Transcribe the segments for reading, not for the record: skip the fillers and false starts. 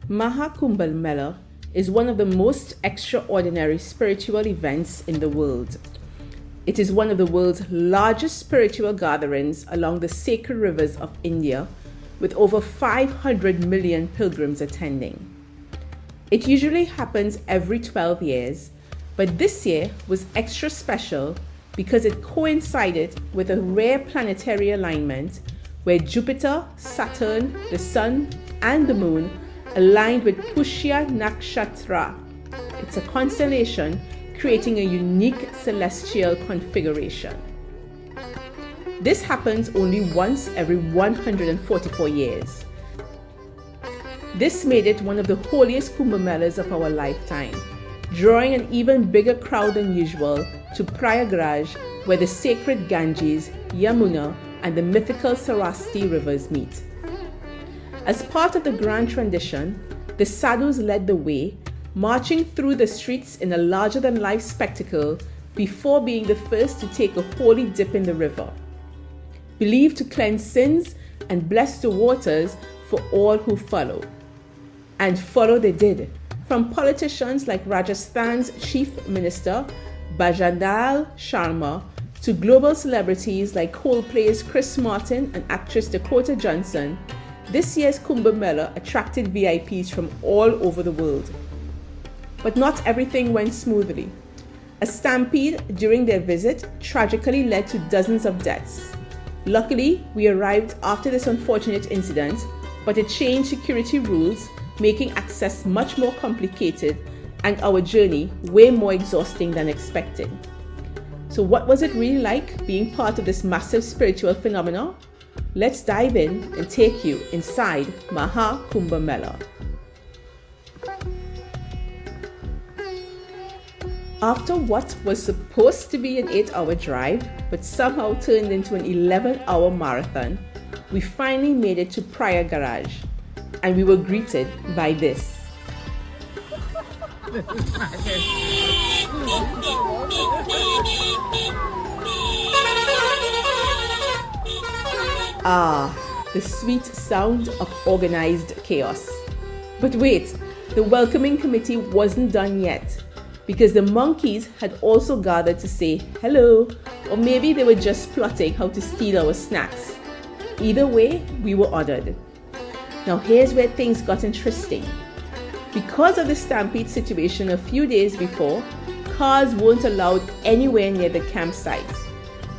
Maha Kumbh Mela is one of the most extraordinary spiritual events in the world. It is one of the world's largest spiritual gatherings along the sacred rivers of India, with over 500 million pilgrims attending. It usually happens every 12 years, but this year was extra special because it coincided with a rare planetary alignment where Jupiter, Saturn, the Sun, and the Moon aligned with Pushya Nakshatra. It's a constellation creating a unique celestial configuration. This happens only once every 144 years. This made it one of the holiest Kumbh Melas of our lifetime, drawing an even bigger crowd than usual to Prayagraj, where the sacred Ganges, Yamuna, and the mythical Saraswati rivers meet. As part of the grand tradition, the sadhus led the way, marching through the streets in a larger-than-life spectacle before being the first to take a holy dip in the river, believed to cleanse sins and bless the waters for all who follow. And follow they did, from politicians like Rajasthan's Chief Minister Bajandal Sharma to global celebrities like Coldplay's Chris Martin and actress Dakota Johnson. This year's Kumbh Mela attracted VIPs from all over the world. But not everything went smoothly. A stampede during their visit tragically led to dozens of deaths. Luckily, we arrived after this unfortunate incident, but it changed security rules, making access much more complicated and our journey way more exhausting than expected. So what was it really like being part of this massive spiritual phenomenon? Let's dive in and take you inside Maha Kumbh Mela. After what was supposed to be an 8-hour drive, but somehow turned into an 11-hour marathon, we finally made it to Prayagraj, and we were greeted by this. The sweet sound of organized chaos. But wait, the welcoming committee wasn't done yet, because the monkeys had also gathered to say hello, or maybe they were just plotting how to steal our snacks. Either way, we were honored. Now here's where things got interesting. Because of the stampede situation a few days before, cars weren't allowed anywhere near the campsites.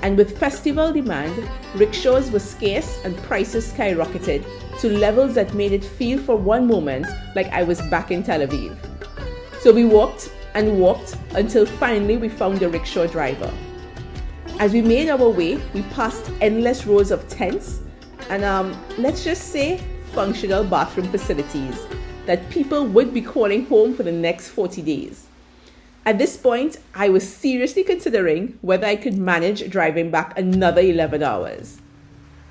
And with festival demand, rickshaws were scarce and prices skyrocketed to levels that made it feel for one moment like I was back in Tel Aviv. So we walked and walked until finally we found a rickshaw driver. As we made our way, we passed endless rows of tents and let's just say functional bathroom facilities that people would be calling home for the next 40 days. At this point, I was seriously considering whether I could manage driving back another 11 hours.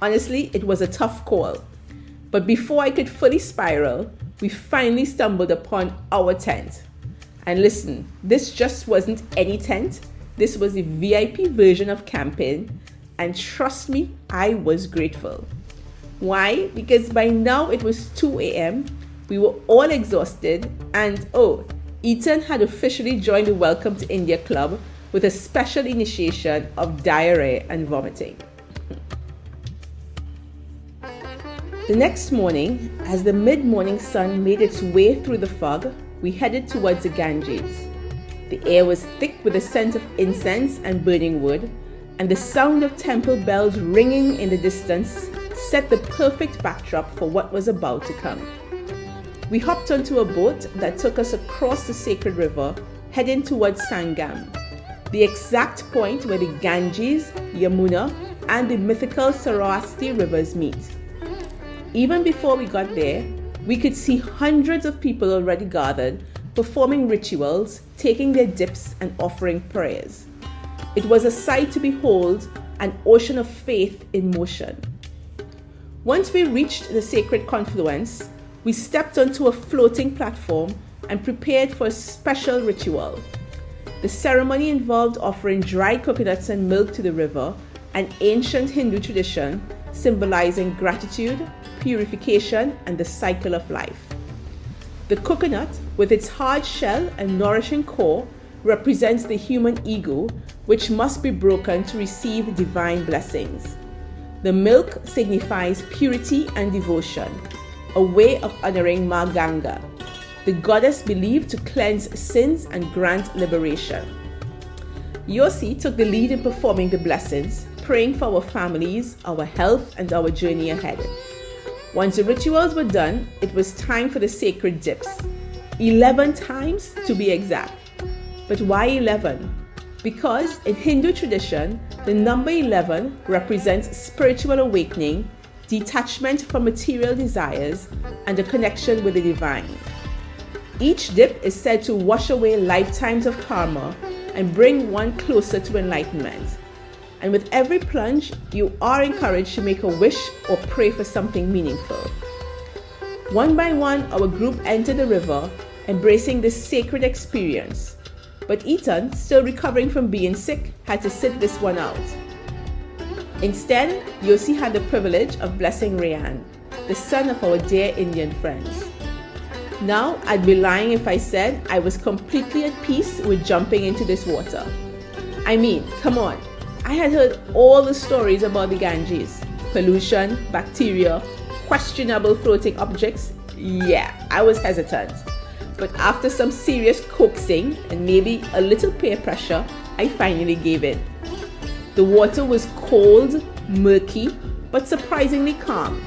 Honestly, it was a tough call. But before I could fully spiral, we finally stumbled upon our tent. And listen, this just wasn't any tent. This was the VIP version of camping. And trust me, I was grateful. Why? Because by now it was 2 a.m. We were all exhausted and Ethan had officially joined the Welcome to India Club with a special initiation of diarrhea and vomiting. The next morning, as the mid-morning sun made its way through the fog, we headed towards the Ganges. The air was thick with the scent of incense and burning wood, and the sound of temple bells ringing in the distance set the perfect backdrop for what was about to come. We hopped onto a boat that took us across the sacred river, heading towards Sangam, the exact point where the Ganges, Yamuna, and the mythical Saraswati rivers meet. Even before we got there, we could see hundreds of people already gathered, performing rituals, taking their dips, and offering prayers. It was a sight to behold, an ocean of faith in motion. Once we reached the sacred confluence, we stepped onto a floating platform and prepared for a special ritual. The ceremony involved offering dried coconuts and milk to the river, an ancient Hindu tradition symbolizing gratitude, purification, and the cycle of life. The coconut, with its hard shell and nourishing core, represents the human ego, which must be broken to receive divine blessings. The milk signifies purity and devotion, a way of honoring Ma Ganga, the goddess believed to cleanse sins and grant liberation. Yossi took the lead in performing the blessings, praying for our families, our health, and our journey ahead. Once the rituals were done, it was time for the sacred dips. 11 times to be exact. But why 11? Because in Hindu tradition, the number 11 represents spiritual awakening, detachment from material desires, and a connection with the divine. Each dip is said to wash away lifetimes of karma and bring one closer to enlightenment. And with every plunge, you are encouraged to make a wish or pray for something meaningful. One by one, our group entered the river, embracing this sacred experience. But Ethan, still recovering from being sick, had to sit this one out. Instead, Yossi had the privilege of blessing Rayan, the son of our dear Indian friends. Now, I'd be lying if I said I was completely at peace with jumping into this water. I mean, come on, I had heard all the stories about the Ganges. Pollution, bacteria, questionable floating objects. Yeah, I was hesitant. But after some serious coaxing and maybe a little peer pressure, I finally gave in. The water was cold, murky, but surprisingly calm.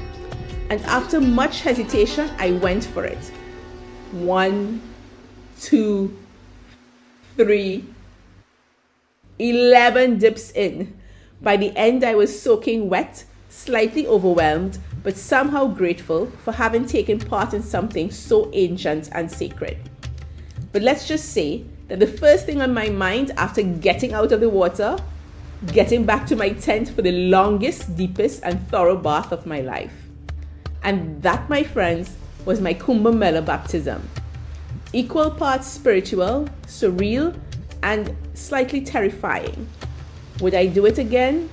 And after much hesitation, I went for it. 1, 2, 3, 11 dips in. By the end, I was soaking wet, slightly overwhelmed, but somehow grateful for having taken part in something so ancient and sacred. But let's just say that the first thing on my mind after getting out of the water, getting back to my tent for the longest, deepest, and thorough bath of my life. And that, my friends, was my Kumbh Mela baptism. Equal parts spiritual, surreal, and slightly terrifying. Would I do it again?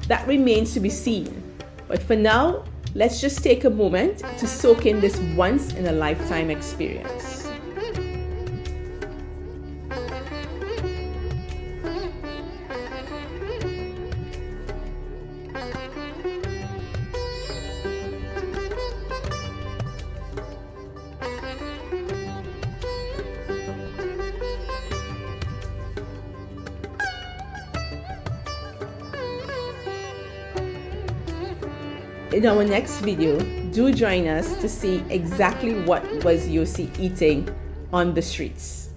That remains to be seen. But for now, let's just take a moment to soak in this once-in-a-lifetime experience. In our next video, do join us to see exactly what was Yossi eating on the streets.